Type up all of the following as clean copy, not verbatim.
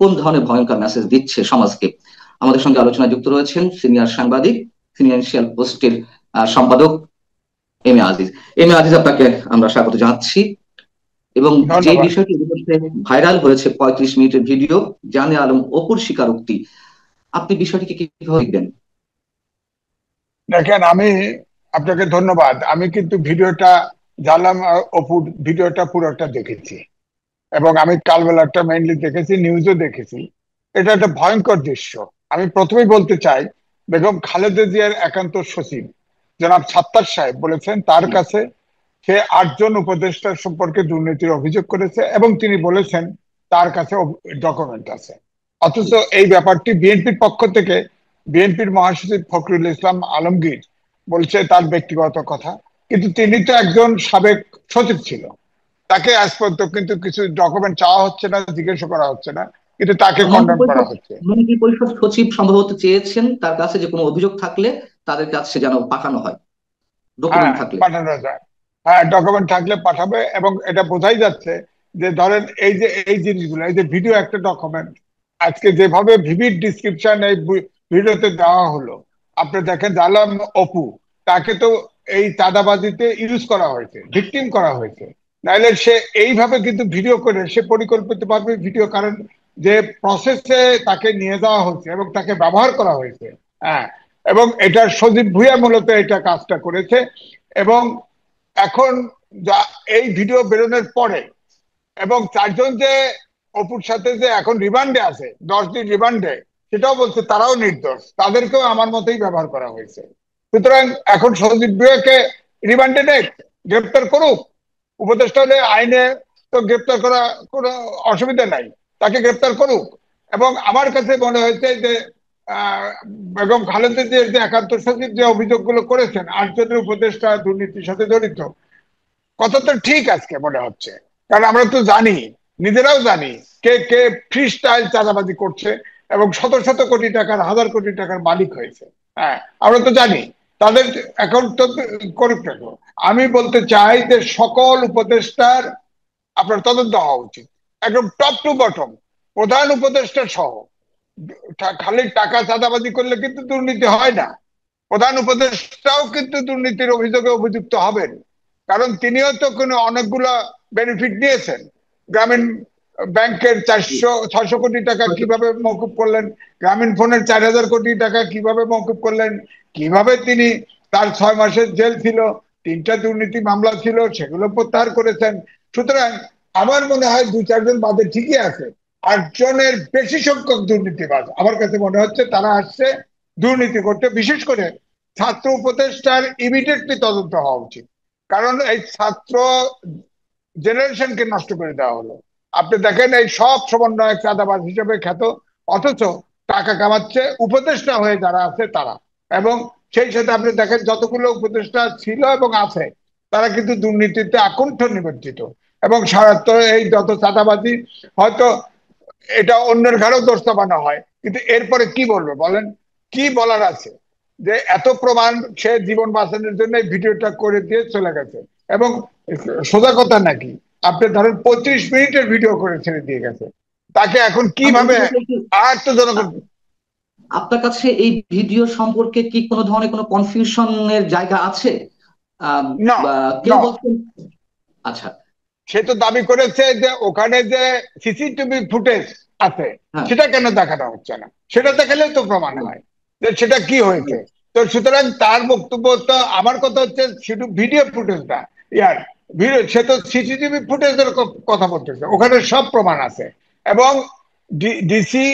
কোন ধরনের ভয়ঙ্কর মেসেজ দিচ্ছে সমাজকে। আমাদের সঙ্গে আলোচনায় যুক্ত রয়েছেন সিনিয়র সাংবাদিক, ফিনান্সিয়াল পোস্টের সম্পাদক M A Aziz. M A Aziz, আপনাকে আমরা স্বাগত জানাচ্ছি। এবং যে ধন্যবাদ। বিষয়টি ভাইরাল হয়েছে 35 মিনিটের ভিডিও, জানে আলম অপুর স্বীকারোক্তি, আপনি বিষয়টিকে কিভাবে দেখবেন? দেখেন, আমি আপনাকে ধন্যবাদ। আমি কিন্তু ভিডিওটা জানলাম, অপুর ভিডিওটা পুরোটা দেখেছি এবং আমি কালবেলাটা মেইনলি দেখেছি, নিউজও দেখেছি। এটা একটা ভয়ঙ্কর দৃশ্য। আমি প্রথমেই বলতে চাই, বেগম খালেদা জিয়ার একান্ত সচিব জনাব সাত্তার সাহেব বলেছেন তার কাছে সে 8জন উপদেষ্টার সম্পর্কে দুর্নীতির অভিযোগ করেছে এবং তিনি বলেছেন তার কাছে ডকুমেন্ট আছে। অথচ এই ব্যাপারটি বিএনপির পক্ষ থেকে বিএনপির মহাসচিব ফখরুল ইসলাম আলমগীর বলছে তার ব্যক্তিগত কথা, কিন্তু তিনি তো একজন সাবেক সচিব ছিল। তাকে আজ পর্যন্ত কিন্তু কিছু ডকুমেন্ট চাওয়া হচ্ছে না, জিজ্ঞেস করা হচ্ছে না, কিন্তু তাকে কন্ডেম করা হচ্ছে। মন্ত্রী পরিষদ সচিব সম্ভবত চেয়েছেন তার কাছে যে কোনো অভিযোগ থাকলে তাদের কাছে যেন পাঠানো হয়, হ্যাঁ, ডকুমেন্ট থাকলে। পাঠানো যায়। হ্যাঁ, ডকুমেন্ট থাকলে পাঠাবে। এবং এটা বোঝাই যাচ্ছে যে ধরেন এই জিনিসগুলো, এই যে ভিডিও একটা ডকুমেন্ট, আজকে যেভাবে ভিভিড ডিসক্রিপশন এই ভিডিওতে দেওয়া হলো, আপনি দেখেন জালাম অপু, তাকে তো এই চাঁদাবাজিতে ইউজ করা হয়েছে, ভিকটিম করা হয়েছে। নাইলে সে এইভাবে কিন্তু ভিডিও করে সে পরিকল্পিত ভাবে ভিডিও, কারণ যে প্রসেসে তাকে নিয়ে যাওয়া হচ্ছে এবং তাকে ব্যবহার করা হয়েছে। হ্যাঁ, এবং এটা সজীব ভুঁইয়া মূলত এটা কাজটা করেছে। এবং এখন যা এই ভিডিও বেরোনোর পরে এবং 4জন যে অপুর সাথে যে এখন রিমান্ডে আছে, 10 দিন রিমান্ডে, সেটাও বলছে তারাও নির্দোষ, তাদেরকেও আমার মতেই ব্যবহার করা হয়েছে। সুতরাং এখন সজীব ভুঁইয়াকে রিমান্ডে নেই, গ্রেপ্তার করুক। উপদেষ্টা হলে আইনে তো গ্রেপ্তার করা কোনো অসুবিধা নাই, তাকে গ্রেপ্তার করুক। এবং আমার কাছে মনে হয়েছে যে বেগম খালেদা জিয়ার যে একান্ত সচিব যে অভিযোগগুলো করেছেন 8জনের উপদেষ্টা দুর্নীতির সাথে জড়িত, কথা তো ঠিক আজকে মনে হচ্ছে। কারণ আমরা তো জানি, নিজেরাও জানি কে কে ফ্রি স্টাইল চাঁদাবাজি করছে এবং শত শত কোটি টাকার, হাজার কোটি টাকার মালিক হয়েছে। হ্যাঁ, আমরা তো জানি। তাদের অ্যাকাউন্ট তো করুক না। আমি বলতে চাই যে সকল উপদেষ্টার আপনার তদন্ত হওয়া উচিত, একদম টপ টু বটম, প্রধান উপদেষ্টা সহ। খালি টাকা চাঁদাবাজি করলে কিন্তু দুর্নীতি হয় না। প্রধান উপদেষ্টাও কিন্তু দুর্নীতির অভিযোগে অভিযুক্ত হবেন, কারণ তিনিও তো কোনো অনেকগুলো বেনিফিট নিয়েছেন। গ্রামীণ ব্যাংকের 400-600 কোটি টাকা কিভাবে মওকুফ করলেন, গ্রামীণ ফোনের 4000 কোটি টাকা কিভাবে মওকুফ করলেন, কিভাবে তিনি, তার 6 মাসের জেল ছিল, 3টা দুর্নীতি মামলা ছিল, সেগুলো প্রত্যাহার করেছেন। সুতরাং আমার মনে হয় 2-4জন বাদে ঠিকই আছে, 8জনের বেশি সংখ্যক দুর্নীতিবাজ আমার কাছে মনে হচ্ছে তারা আসছে দুর্নীতি করতে। বিশেষ করে ছাত্র উপদেষ্টার ইমিডিয়েটলি তদন্ত হওয়া উচিত, কারণ এই ছাত্র জেনারেশনকে নষ্ট করে দেওয়া হলো। আপনি দেখেন এই সব সমন্বয়ক চাঁদাবাজ হিসেবে খ্যাত, অথচ টাকা কামাচ্ছে উপদেষ্টা হয়ে যারা আছে তারা। এবং সেই সাথে আপনি দেখেন যতগুলো উপদেষ্টা ছিল এবং আছে তারা কিন্তু দুর্নীতিতে আকণ্ঠ নিমজ্জিত। এবং সারাত্র এই যত চাঁদাবাজি, হয়তো এটা অন্যের ঘরেও দোষ চাপানো হয়, কিন্তু এরপরে কি বলবে বলেন? কি বলার আছে? যে এত প্রমাণ, সে জীবন বাঁচানোর জন্য ভিডিওটা করে দিয়ে চলে গেছে। এবং সোজা কথা নাকি, আপনি ধরেন 35 মিনিটের ভিডিও করে ছেড়ে দিয়ে গেছে, তাকে এখন কিভাবে আর তো জনগণ। আপনার কাছে এই ভিডিও সম্পর্কে কি কোনো ধরনের কোনো কনফিউশনের জায়গা আছে? না, কেউ না, বলছেন, আচ্ছা, সে তো দাবি করেছে যে ওখানে যে সিসিটিভি ফুটেজ আছে হ্যাঁ, সেটা কেন দেখানো হচ্ছে না, সেটা দেখালেও তো প্রমাণ হয় যে সেটা কি হয়েছে। তো সুতরাং তার বক্তব্য তো, আমার কথা হচ্ছে শুধু ভিডিও ফুটেজটা, ইয়ার ভিডিও, সে তো সিসিটিভি ফুটেজের কথা বলতেছে, ওখানে সব প্রমাণ আছে। এবং ডিসি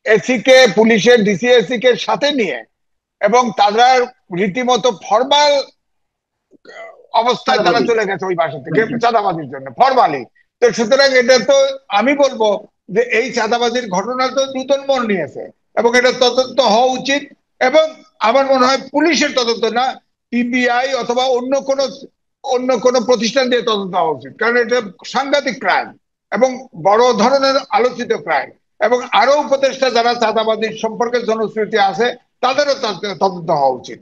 এসি কে, পুলিশের ডিসি এসি কে সাথে নিয়ে, এবং তারা রীতিমতো ফরমাল অবস্থায় তারা চাঁদাবাজি। চলে গেছে ওই বাসা থেকে চাঁদাবাজির জন্য, ফরমালি। তো সুতরাং এটা তো, আমি বলবো যে এই চাঁদাবাজির ঘটনা তো নূতন মোড় নিয়েছে এবং এটা তদন্ত হওয়া উচিত। এবং আমার মনে হয় পুলিশের তদন্ত না, পিবিআই অথবা অন্য কোনো প্রতিষ্ঠান দিয়ে তদন্ত হওয়া উচিত, কারণ এটা সাংঘাতিক ক্রাইম এবং বড় ধরনের আলোচিত ক্রাইম। এবং আরো উপদেষ্টা যারা চাঁদাবাজির সম্পর্কে জনশ্রুতি আছে তাদেরও তদন্ত হওয়া উচিত,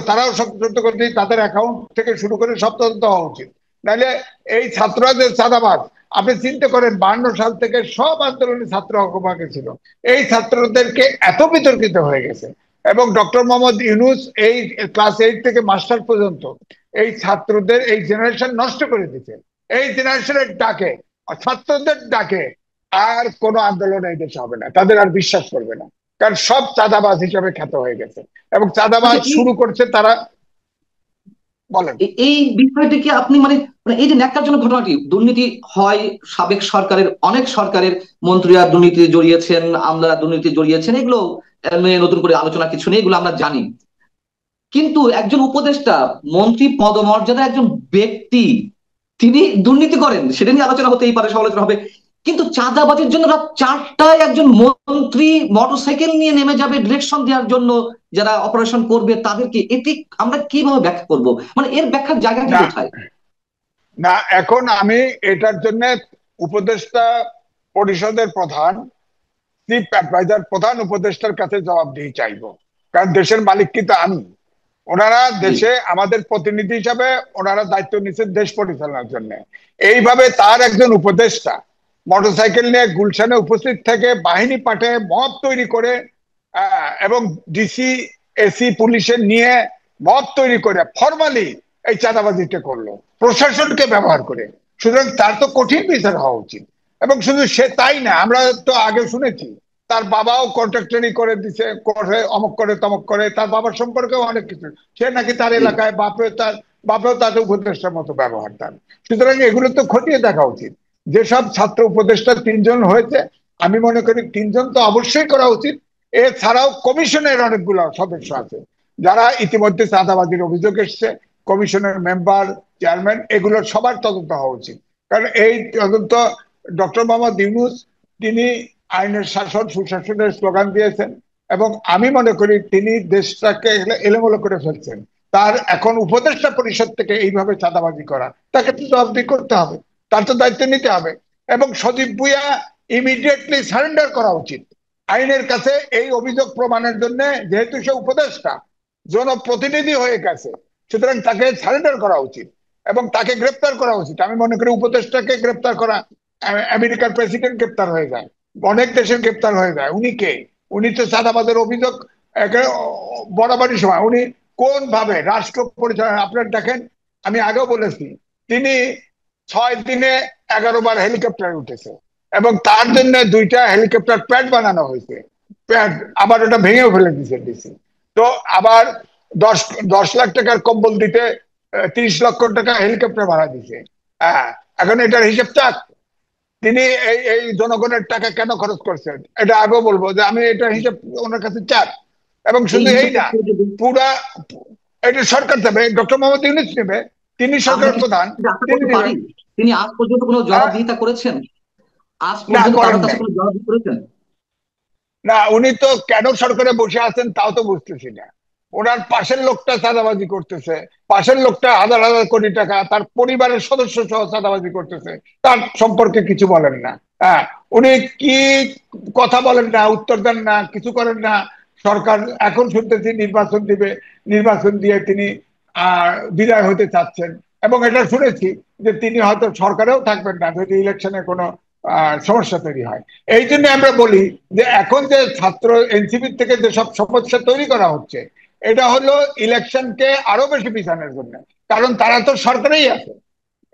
তারাও সতর্ক করে, তাদের অ্যাকাউন্ট থেকে শুরু করে সব তদন্ত হওয়া উচিত। নাহলে এই ছাত্ররা যে চাঁদাবাজ, আপনি চিন্তা করেন 52 সাল থেকে সব আন্দোলনে ছাত্র হকবাকে ছিল, এই ছাত্রদেরকে এত বিতর্কিত হয়ে গেছে। এবং ডক্টর মোহাম্মদ ইউনূস এই ক্লাস 8 থেকে মাস্টার পর্যন্ত এই ছাত্রদের এই জেনারেশন নষ্ট করে দিচ্ছে। এই জেনারেশনের ডাকে, ছাত্রদের ডাকে আর কোনো আন্দোলন এই দেশে হবে না, তাদের আর বিশ্বাস করবে না, কারণ সব চাঁদাবাজ হিসেবে খ্যাত হয়ে গেছে এবং চাঁদাবাজ আচ্ছা, শুরু করছে তারা। বলেন। এই বিষয়টিকে আপনি মানে মানে এই যে ন্যাক্কারজনক ঘটনাটি, দুর্নীতি হয় সাবেক সরকারের, অনেক সরকারের মন্ত্রীরা দুর্নীতিতে জড়িয়েছেন, আমলারা দুর্নীতিতে জড়িয়েছেন, এগুলো নিয়ে নতুন করে আলোচনা কিছু নেই, এগুলো আমরা জানি। কিন্তু একজন উপদেষ্টা, মন্ত্রী পদমর্যাদা একজন ব্যক্তি, তিনি দুর্নীতি করেন, সেটা নিয়ে আলোচনা হতেই পারে, সমালোচনা হবে। কিন্তু চাঁদাবাজির জন্য রাত 4টায় একজন মন্ত্রী মোটরসাইকেল নিয়ে নেমে যাবে ডিরেকশন দেওয়ার জন্য, যারা অপারেশন করবে তাদেরকে, এটি আমরা কিভাবে ব্যাখ্যা করব? মানে এর ব্যাখ্যার জায়গাটি না কোথায়? না, এখন আমি এটার জন্য উপদেষ্টা পরিষদের প্রধান, চিফ অ্যাডভাইজার, প্রধান উপদেষ্টার কাছে জবাবদিহি চাইবো, কারণ দেশের মালিক কিন্তু আমি। ওনারা জি। দেশে আমাদের প্রতিনিধি হিসাবে ওনারা দায়িত্ব নিচ্ছেন দেশ পরিচালনার জন্য। এইভাবে তার একজন উপদেষ্টা মোটরসাইকেল নিয়ে গুলশানে উপস্থিত থেকে বাহিনী পাঠে মব তৈরি করে, এবং ডিসি এসি পুলিশের নিয়ে মব তৈরি করে ফরমালি এই চাঁদাবাজিটা করলো প্রশাসনকে ব্যবহার করে। সুতরাং তার তো কঠিন বিচার হওয়া উচিত। এবং শুধু সে তাই না, আমরা তো আগে শুনেছি তার বাবাও কন্ট্রাক্টরি করে দিছে, করে অমক করে তমক করে, তার বাবার সম্পর্কেও অনেক কিছু। সে নাকি তার জি। এলাকায় বাপেও তাদের উপদেষ্টার মতো ব্যবহার তার। সুতরাং এগুলো তো খতিয়ে দেখা উচিত। যেসব ছাত্র উপদেষ্টা 3 জন হয়েছে, আমি মনে করি 3 জন তো অবশ্যই করা উচিত। এছাড়াও কমিশনের অনেকগুলো সদস্য আছে যারা ইতিমধ্যে চাঁদাবাজির অভিযোগ এসছে, কমিশনের মেম্বার, চেয়ারম্যান, এগুলোর সবার তদন্ত হওয়া উচিত। কারণ এই তদন্ত, ডক্টর মোহাম্মদ ইউনূস তিনি আইনের শাসন সুশাসনের স্লোগান দিয়েছেন এবং আমি মনে করি তিনি দেশটাকে এলোমেলো করে ফেলছেন। তার এখন উপদেষ্টা পরিষদ থেকে এইভাবে চাঁদাবাজি করা, তাকে তো জবাবদিহি করতে হবে, তার তো দায়িত্ব নিতে হবে। এবং সজীব ভুঁইয়া ইমিডিয়েটলি সারেন্ডার করা উচিত আইনের কাছে এই অভিযোগ প্রমাণের জন্য, যেহেতু সে উপদেষ্টা, জনপ্রতিনিধি হয়ে গেছে, সুতরাং তাকে সারেন্ডার করা উচিত এবং তাকে গ্রেপ্তার করা উচিত। আমি মনে করি উপদেষ্টাকে গ্রেপ্তার করা, আমেরিকার প্রেসিডেন্ট গ্রেপ্তার হয়ে যায়, অনেক দেশের গ্রেপ্তার হয়ে যায়। উনি কে? উনি তো চাঁদাবাজের অভিযোগ বরাবরই সময় উনি কোন ভাবে রাষ্ট্র পরিচালনা, আপনার দেখেন, আমি আগেও বলেছি তিনি 6 দিনে 11বার হেলিকপ্টারে উঠেছে এবং তার জন্য 2টা হেলিকপ্টার প্যাড বানানো হয়েছে। প্যাড আবার ওটা ভেঙেও ফেলে দিয়েছে ডিসি। তো আবার 10 লাখ টাকার কম্বল দিতে 30 লক্ষ টাকা হেলিকপ্টার ভাড়া দিছে। হ্যাঁ, এখন এটার হিসেব চাক। তিনি এই জনগণের টাকা কেন খরচ করছেন এটা আগেও বলবো, যে আমি এটার হিসেব ওনার কাছে চাক। এবং এই শুধু এই হিসেবটা না, করে যদি পুরা এটা সরকার দেবে, ডক্টর মোহাম্মদ ইউনূস নেবে, তিনি আমরা সরকার কি প্রধান, সেটা আশা তিনি করতে পারি? দিবেন। তিনি আজ পর্যন্ত কোনো হ্যাঁ, জবাবদিহিতা করেছেন? আজ না পর্যন্ত করেন কারোর কাছে নাই। কোনো জবাবদিহি করেছেন? না, উনি তো কেন সরকারে বসে আছেন তাও তো বুঝতেছি না। ওনার পাশের লোকটা চাঁদাবাজি করতেছে, পাশের লোকটা হাজার হাজার কোটি টাকা তার পরিবারের সদস্য সহ চাঁদাবাজি করতেছে, তার সম্পর্কে কিছু বলেন না। হ্যাঁ, উনি কি কথা বলেন না, উত্তর দেন না, কিছু করেন না। সরকার এখন শুনতেছি নির্বাচন দিবে, নির্বাচন দিয়ে তিনি বিদায় হতে চাচ্ছেন। এবং এটা শুনেছি যে তিনি হয়তো সরকারেও থাকবেন না যদি ইলেকশনে কোনো সমস্যা তৈরি হয়। এই জন্য আমরা বলি যে এখন যে ছাত্র এনসিপি থেকে যেসব সমস্যা তৈরি করা হচ্ছে, এটা হলো ইলেকশনকে আরো বেশি পিছানোর জন্য। কারণ তারা তো সরকারেই আছে,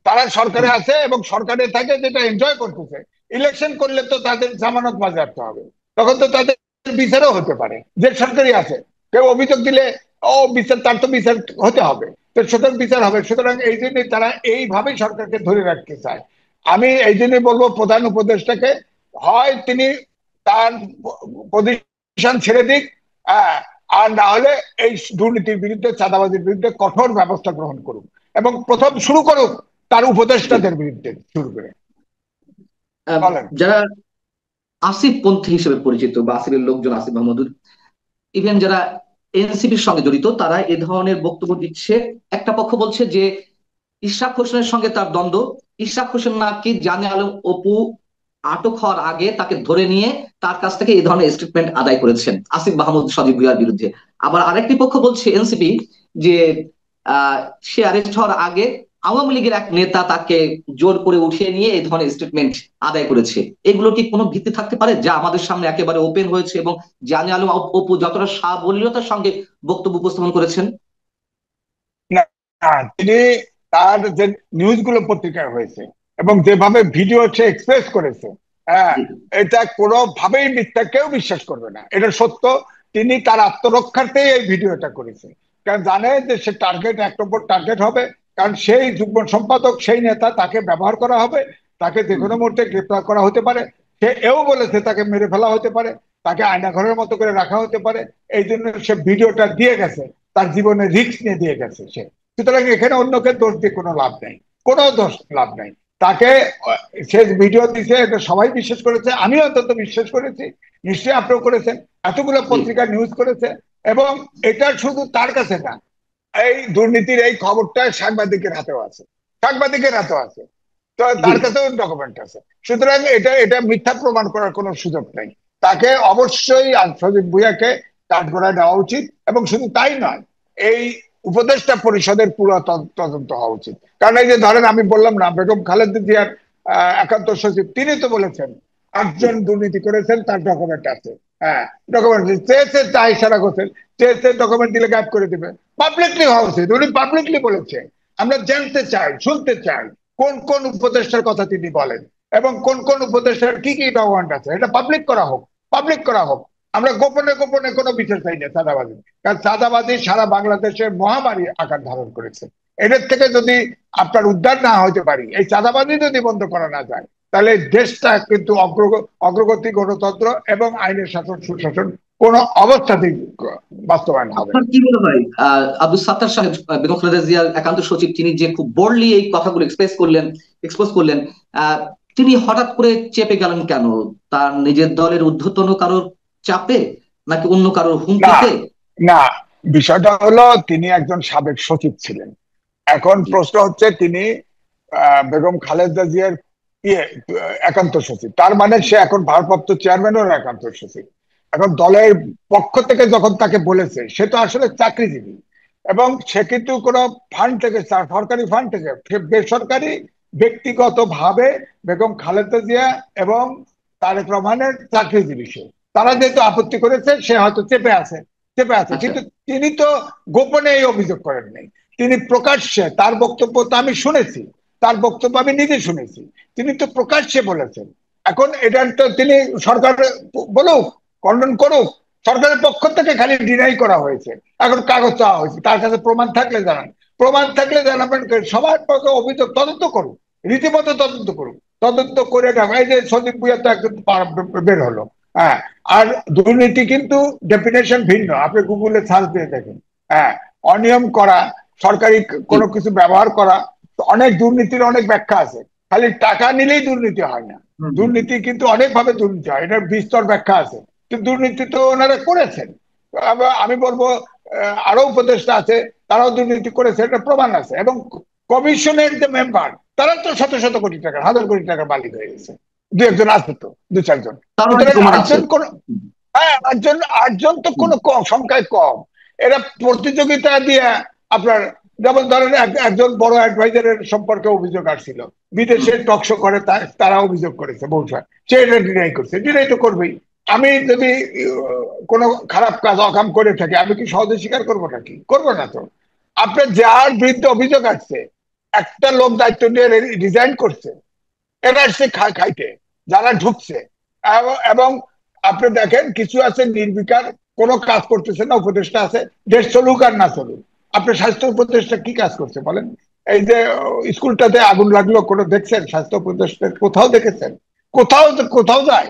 তারা সরকারে আছে এবং সরকারে থাকে, যেটা এনজয় করতেছে। ইলেকশন করলে তো তাদের জামানত বাজেয়াপ্ত হবে, তখন তো তাদের বিচারও হতে পারে, যে সরকারি আছে। কেউ অভিযোগ দিলে ও বিচার, তার তো বিচার হতে হবে, তো সুতরাং বিচার হবে। সুতরাং এই জন্যই তারা এইভাবেই সরকারকে ধরে রাখতে চায়। আমি এই জন্যই বলবো প্রধান উপদেষ্টাকে, হয় তিনি তার পজিশন ছেড়ে দিক, আর না হলে এই দুর্নীতির বিরুদ্ধে, চাঁদাবাজির বিরুদ্ধে কঠোর ব্যবস্থা গ্রহণ করুক এবং প্রথম শুরু করুক তার জি। উপদেষ্টাদের বিরুদ্ধে শুরু করে। বলেন। যারা আসিফ পন্থী হিসেবে পরিচিত বা আসিফের লোকজন, আসিফ মাহমুদুর, ইভেন যারা এনসিপির সঙ্গে জড়িত, তারা এ ধরনের বক্তব্য দিচ্ছে। একটা পক্ষ বলছে যে ইশরাক হোসেনের সঙ্গে তার দ্বন্দ্ব, ইশরাক হোসেন নাকি জানে আলম অপু আটক হওয়ার আগে তাকে ধরে নিয়ে তার কাছ থেকে এই ধরনের স্টেটমেন্ট আদায় করেছেন আসিফ মাহমুদ সজীব ভুঁইয়ার বিরুদ্ধে। আবার আরেকটি পক্ষ বলছে, এনসিপি, যে সে অ্যারেস্ট হওয়ার আগে আওয়ামী লীগের এক নেতা তাকে জোর করে উঠিয়ে নিয়ে এই ধরনের স্টেটমেন্ট আদায় করেছে, এগুলো কি কোনো ভিত্তি থাকতে পারে যা আমাদের সামনে একেবারে ওপেন হয়েছে এবং জানে আলম অপু যতটা সাবলীলতার সঙ্গে বক্তব্য উপস্থাপন করেছেন? না, তিনি তার যে নিউজগুলো পত্রিকায় হয়েছে এবং যেভাবে ভিডিও সে এক্সপ্রেস করেছে, হ্যাঁ, এটা কোনোভাবেই মিথ্যা, কেউ বিশ্বাস করবে না, এটা সত্য। তিনি তার আত্মরক্ষার্থেই এই ভিডিওটা করেছে, কারণ জানে যে সে টার্গেট, এক নম্বর টার্গেট হবে, কারণ সেই যুগ্ম সম্পাদক, সেই নেতা, তাকে ব্যবহার করা হবে, তাকে যে কোনো মুহূর্তে গ্রেপ্তার করা হতে পারে। সে এও বলেছে তাকে মেরে ফেলা হতে পারে, তাকে আয়নাঘরের মতো করে রাখা হতে পারে। এই জন্য সে ভিডিওটা দিয়ে গেছে, তার জীবনে রিস্ক নিয়ে দিয়ে গেছে সে। সুতরাং এখানে অন্যকে দোষ দিয়ে কোনো লাভ নেই, কোনো দোষ লাভ নেই। তাকে সে ভিডিও দিছে, এটা সবাই বিশ্বাস করেছে, আমি অন্তত বিশ্বাস করেছি, নিশ্চয়ই আপনিও করেছেন, এতগুলো পত্রিকা নিউজ করেছে। এবং এটা শুধু তার কাছে না, এই দুর্নীতির এই খবরটা সাংবাদিকের হাতেও আছে, সাংবাদিকের হাতেও আছে, তো তার কাছেও ডকুমেন্ট আছে। সুতরাং এটা এটা মিথ্যা প্রমাণ করার কোনো সুযোগ নেই। তাকে অবশ্যই সজীব ভুঁইয়াকে কাঠগড়ায় নেওয়া উচিত, এবং শুধু তাই নয়, এই উপদেষ্টা পরিষদের পুরো তদন্ত হওয়া উচিত। কারণ এই যে ধরেন আমি বললাম না, বেগম খালেদা জিয়ার একান্ত সচিব, তিনি তো বলেছেন 8জন দুর্নীতি করেছেন, তার ডকুমেন্ট আছে। হ্যাঁ, ডকুমেন্ট চেয়েছে, তাই ইশারা করছেন, চেয়েছে ডকুমেন্ট দিলে গায়েব করে দিবে। পাবলিকলি হওয়া উচিত, উনি পাবলিকলি বলেছে। আমরা জানতে চাই, শুনতে চাই কোন কোন উপদেষ্টার কথা তিনি বলেন এবং কোন কোন উপদেষ্টার কি কি ডকুমেন্ট আছে, এটা পাবলিক করা হোক, পাবলিক করা হোক। আমরা গোপনে গোপনে কোনো বিচার চাই না চাঁদাবাজি, কারণ চাঁদাবাজি সারা বাংলাদেশে মহামারী আকার ধারণ করেছে। এদের থেকে যদি আপনার উদ্ধার না হতে পারি, এই চাঁদাবাজি যদি বন্ধ করা না যায়, তাহলে দেশটা কিন্তু অগ্রগতি, গণতন্ত্র এবং আইনের শাসন, সুশাসন কোন অবস্থাতেই বাস্তবায়ন হবে। আপনার কি মনে হয় আব্দুল সাত্তার সাহেব, বেগম খালেদা জিয়ার একান্ত সচিব, তিনি যে খুব বোল্ডলি এই কথাগুলো এক্সপোজ করলেন, তিনি হঠাৎ করে চেপে গেলেন কেন? তার নিজের দলের ঊর্ধ্বতন কারোর চাপে, নাকি অন্য কারোর হুমকিতে? না, বিষয়টা হলো তিনি একজন সাবেক সচিব ছিলেন। এখন প্রশ্ন হচ্ছে তিনি বেগম খালেদা জিয়ার একান্ত সচিব, তার মানে সে এখন ভারপ্রাপ্ত চেয়ারম্যানের একান্ত সচিব। এখন দলের পক্ষ থেকে যখন তাকে বলেছে, সে তো আসলে চাকরিজীবী, এবং সে কিন্তু কোনো ফান্ড থেকে, সরকারি ফান্ড থেকে, বেসরকারি ব্যক্তিগত ভাবে বেগম খালেদা জিয়া এবং তারেক রহমানের চাকরিজীবী সে। তারা যেহেতু আপত্তি করেছে, সে হয়তো চেপে আছে। কিন্তু তিনি তো গোপনে এই অভিযোগ করেন নাই, তিনি প্রকাশ্যে, তার বক্তব্য তো আমি শুনেছি, তার বক্তব্য আমি নিজে শুনেছি, তিনি তো প্রকাশ্যে বলেছেন। এখন এটা তো তিনি সরকার বলুক, খণ্ডন করুক, সরকারের পক্ষ থেকে খালি ডিনাই করা হয়েছে। এখন কাগজ চাওয়া হয়েছে, তার কাছে প্রমাণ থাকলে জানান, প্রমাণ থাকলে জানাবেন, সবার পক্ষে অভিযোগ তদন্ত করুক, রীতিমতো তদন্ত করুক, তদন্ত করে দেখা। এই যে সজীব ভুঁইয়া তো একজন বের হলো, হ্যাঁ, আর দুর্নীতি কিন্তু ডেফিনেশন ভিন্ন, আপনি গুগলে সার্চ দিয়ে দেখেন। হ্যাঁ, অনিয়ম করা, সরকারি কোনো কিছু ব্যবহার করা, অনেক দুর্নীতির অনেক ব্যাখ্যা আছে, খালি টাকা নিলেই দুর্নীতি হয় না, দুর্নীতি কিন্তু অনেকভাবে দুর্নীতি হয়, এটার বিস্তর ব্যাখ্যা আছে। কিন্তু দুর্নীতি তো ওনারা করেছেন, আমি বলবো আরো উপদেষ্টা আছে, তারাও দুর্নীতি করেছে, এটা প্রমাণ আছে। এবং কমিশনের যে মেম্বার, তারা তো শত শত কোটি টাকা, হাজার কোটি টাকার মালিক হয়ে গেছে, দু একজন আছে তো, 2-4 জন। হ্যাঁ, আটজন তো কোনো সংখ্যায় কম। এরা প্রতিযোগিতা দিয়ে আপনার, যেমন ধরেন একজন বড় অ্যাডভাইজারের সম্পর্কে অভিযোগ আসছিল, বিদেশে টকশো করে, তারা অভিযোগ করেছে বহুবার, সে এটা ডিনাই করছে, ডিনাই তো করবেই। আমি যদি কোনো খারাপ কাজ, অকাম করে থাকি, আমি কি সহজে স্বীকার করবো নাকি? করবো না তো। আপনার যার বিরুদ্ধে অভিযোগ আসছে, একটা লোক দায়িত্ব নিয়ে রিজাইন করছে, এরা আসছে খাইতে, যারা ঢুকছে। এবং আপনি দেখেন, কিছু আছে নির্বিকার, কোনো কাজ করতেছে না, উপদেষ্টা আছে, দেশ চলুক আর না চলুক। আপনার স্বাস্থ্য উপদেষ্টা কি কাজ করছে বলেন? এই যে স্কুলটাতে আগুন লাগলো, কোনো দেখছেন স্বাস্থ্য উপদেষ্টা? কোথাও দেখেছেন? কোথাও যায়,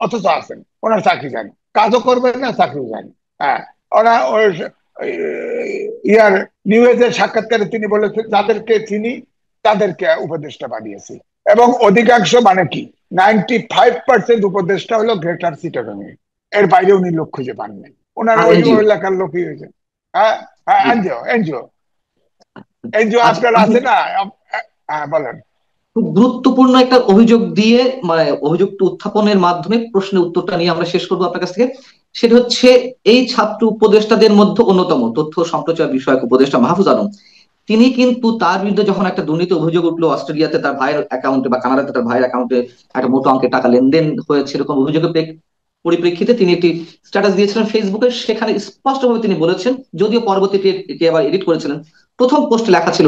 অথচ আছেন, ওনার চাকরি যান, কাজও করবেন না, চাকরি যান। হ্যাঁ, ওরা নিউ এজের সাক্ষাৎকারে তিনি বলেছেন, যাদেরকে চিনি তাদেরকে উপদেষ্টা বানিয়েছি। এবং অধিকাংশ, মানে কি, 95% উপদেষ্টা হলো গ্রেটার চিটাগাং, এর বাইরে উনি লোক খুঁজে পাননি, ওনার ওই এলাকার লোকই হয়েছে। হ্যাঁ, এনজিও আপনার আছে না? হ্যাঁ, বলেন। খুব গুরুত্বপূর্ণ একটা অভিযোগ দিয়ে, মানে অভিযোগটা উত্থাপনের মাধ্যমে প্রশ্নের উত্তরটা নিয়ে আমরা শেষ করবো আপনার কাছ থেকে। সেটা হচ্ছে, এই ছাত্র উপদেষ্টাদের মধ্যে অন্যতম তথ্য সম্প্রচার বিষয়ক উপদেষ্টা মাহফুজ আলম, তিনি কিন্তু তার বিরুদ্ধে যখন একটা দুর্নীতি অভিযোগ উঠলো, অস্ট্রেলিয়াতে তার ভাইয়ের অ্যাকাউন্টে বা কানাডাতে তার ভাইয়ের অ্যাকাউন্টে একটা মোটা অঙ্কের টাকা লেনদেন হয়েছে, এরকম অভিযোগের পরিপ্রেক্ষিতে তিনি একটি স্ট্যাটাস দিয়েছিলেন ফেসবুকে। সেখানে স্পষ্টভাবে তিনি বলেছেন, যদিও পরবর্তীতে এটি আবার এডিট করেছিলেন, প্রথম পোস্টে লেখা ছিল,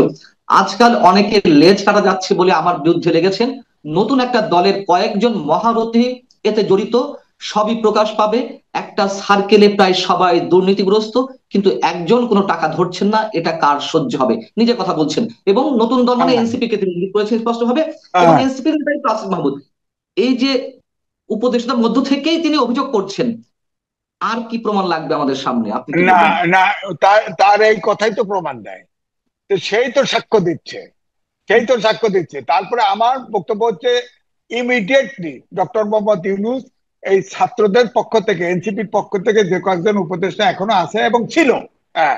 আজকাল অনেকের লেজ কাটা যাচ্ছে বলে আমার বিরুদ্ধে লেগেছেন, নতুন একটা দলের কয়েকজন মহারথী এতে জড়িত, সবই প্রকাশ পাবে। একটা সার্কেলে প্রায় সবাই দুর্নীতিগ্রস্ত, কিন্তু একজন কোনো টাকা ধরছেন না, এটা কার সহ্য হবে? নিজের কথা বলছেন। এবং নতুন দল মানে হ্যাঁ, এনসিপি কে তিনি উল্লেখ করেছেন স্পষ্টভাবে। এবং হ্যাঁ। এনসিপি আসিফ মাহমুদ, এই যে উপদেষ্টার মধ্য থেকেই তিনি অভিযোগ করছেন, আর কি প্রমাণ লাগবে আমাদের সামনে, আপনি কি না, বলবেন? না, তার তার এই কথাই তো প্রমাণ দেয়। তো সেই তো সাক্ষ্য দিচ্ছে, সেই তো সাক্ষ্য দিচ্ছে। তারপরে আমার বক্তব্য হচ্ছে, ইমিডিয়েটলি ডক্টর মোহাম্মদ ইউনূস এই ছাত্রদের পক্ষ থেকে, এনসিপির পক্ষ থেকে যে কয়েকজন উপদেষ্টা এখনো আছে এবং ছিল, হ্যাঁ,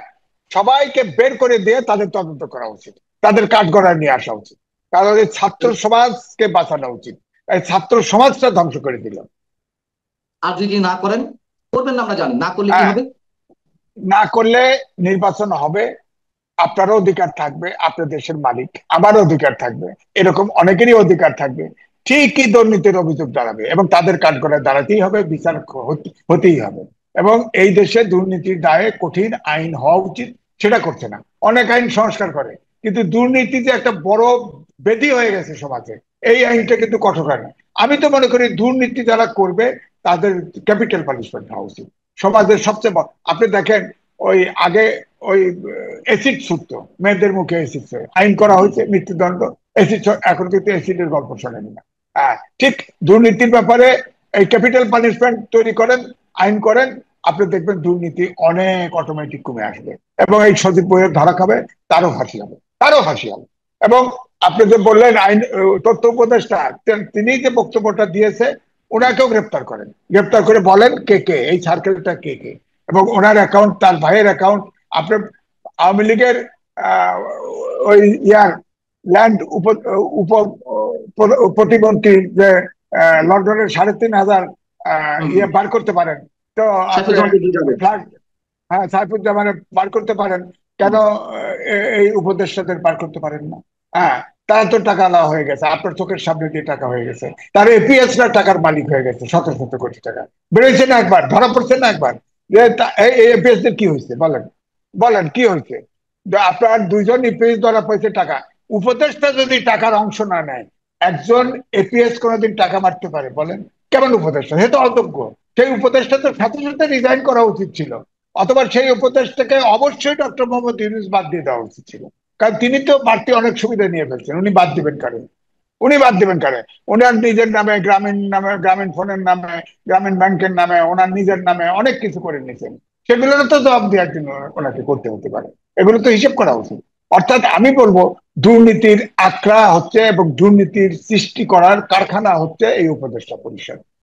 সবাইকে বের করে দিয়ে তাদের তদন্ত করা উচিত, তাদের কাঠগড়ায় নিয়ে আসা উচিত। কারণ এই ছাত্র সমাজকে বাঁচানো উচিত। এই ছাত্র সমাজটা ধ্বংস করে দিল। আর যদি না করেন, করবেন না আমরা জানি, না করলে কি হ্যাঁ, হবে? না করলে নির্বাচন হবে, আপনারও অধিকার থাকবে, আপনার দেশের মালিক, আমারও অধিকার থাকবে, এরকম অনেকেরই অধিকার থাকবে, ঠিকই দুর্নীতির অভিযোগ দাঁড়াবে এবং তাদের কাঠগড়ায় দাঁড়াতেই হবে, বিচার হতেই হবে। এবং এই দেশে দুর্নীতির দায়ে কঠিন আইন হওয়া উচিত, সেটা করছে না। অনেক আইন সংস্কার করে, কিন্তু দুর্নীতি যে একটা বড় ব্যাধি হয়ে গেছে সমাজে, এই আইনটা কিন্তু কঠোর হয় না। আমি তো মনে করি দুর্নীতি যারা করবে তাদের ক্যাপিটাল পানিশমেন্ট হওয়া উচিত। সমাজের সবচেয়ে আপনি দেখেন, ওই আগে ওই অ্যাসিড ছুটতো, মেয়েদের মুখে অ্যাসিড ছুঁড়ে আইন করা হয়েছে, মৃত্যুদণ্ড। অ্যাসিড, এখন কিন্তু অ্যাসিডের গল্প শোনেনি না। ঠিক দুর্নীতির ব্যাপারে এই ক্যাপিটাল পানিশমেন্ট তৈরি করেন, আইন করেন, আপনি দেখবেন দুর্নীতি অনেক অটোমেটিক কমে আসবে। এবং এই সজীব বইয়ের ধরা খাবে, তারও ফাঁসি হবে, তারও ফাঁসি হবে। এবং আপনি যে বললেন আইন তথ্য উপদেষ্টা, তিনি যে বক্তব্যটা দিয়েছে, ওনাকেও গ্রেপ্তার করেন, গ্রেপ্তার করে বলেন কে কে এই সার্কেলটা, কে কে, এবং ওনার অ্যাকাউন্ট, তার ভাইয়ের অ্যাকাউন্ট। আপনার আওয়ামী লীগের আহ, ওই ইয়ার ল্যান্ড উপ উপ প্রতিমন্ত্রী যে লন্ডনের 3,500 হুম, ইয়ে বার করতে পারেন, তো আপনি সাইফুজ্জামান দিয়ে যাবে। ফ্ল্যাট, হ্যাঁ, সাইফুজ্জামানের বার করতে পারেন, কেন এই উপদেষ্টাদের বার করতে পারেন না? হ্যাঁ, তারা তো টাকা নেওয়া হয়ে গেছে, আপনার চোখের সামনে দিয়ে টাকা হয়ে গেছে, তার এপিএস রা টাকার মালিক হয়ে গেছে, শত শত কোটি টাকা। বেরোয়েছে না একবার, ধরা পড়ছে না একবার, যে এপিএস দের কি হয়েছে বলেন, বলেন কি হয়েছে? আপনার দুইজন এপিএস ধরা পড়েছে টাকা। উপদেষ্টা যদি টাকার অংশ না নেয়, একজন এপিএস কোনোদিন টাকা মারতে পারে বলেন? কেমন উপদেষ্টা? সে তো অযোগ্য। সেই উপদেষ্টা তো সাথে সাথে রিজাইন করা উচিত ছিল, অথবা সেই উপদেষ্টাকে অবশ্যই ডক্টর মোহাম্মদ ইউনূস বাদ দিয়ে দেওয়া উচিত ছিল। কারণ তিনি তো বাড়তি অনেক সুবিধা নিয়ে ফেলছেন, উনি বাদ দিবেন কারণ, উনি বাদ দিবেন কারে? ওনার নিজের নামে, গ্রামীণ নামে, গ্রামীণ ফোনের নামে, গ্রামীণ ব্যাংকের নামে, ওনার নিজের নামে অনেক কিছু করে নিয়েছেন। সেগুলোর তো জবাব দেওয়ার জন্য ওনাকে করতে হতে পারে, এগুলো তো হিসেব করা উচিত। অর্থাৎ আমি বলবো, দুর্নীতির আখড়া হচ্ছে এবং দুর্নীতির সৃষ্টি করার কারখানা হচ্ছে এই উপদেষ্টা পরিষদ।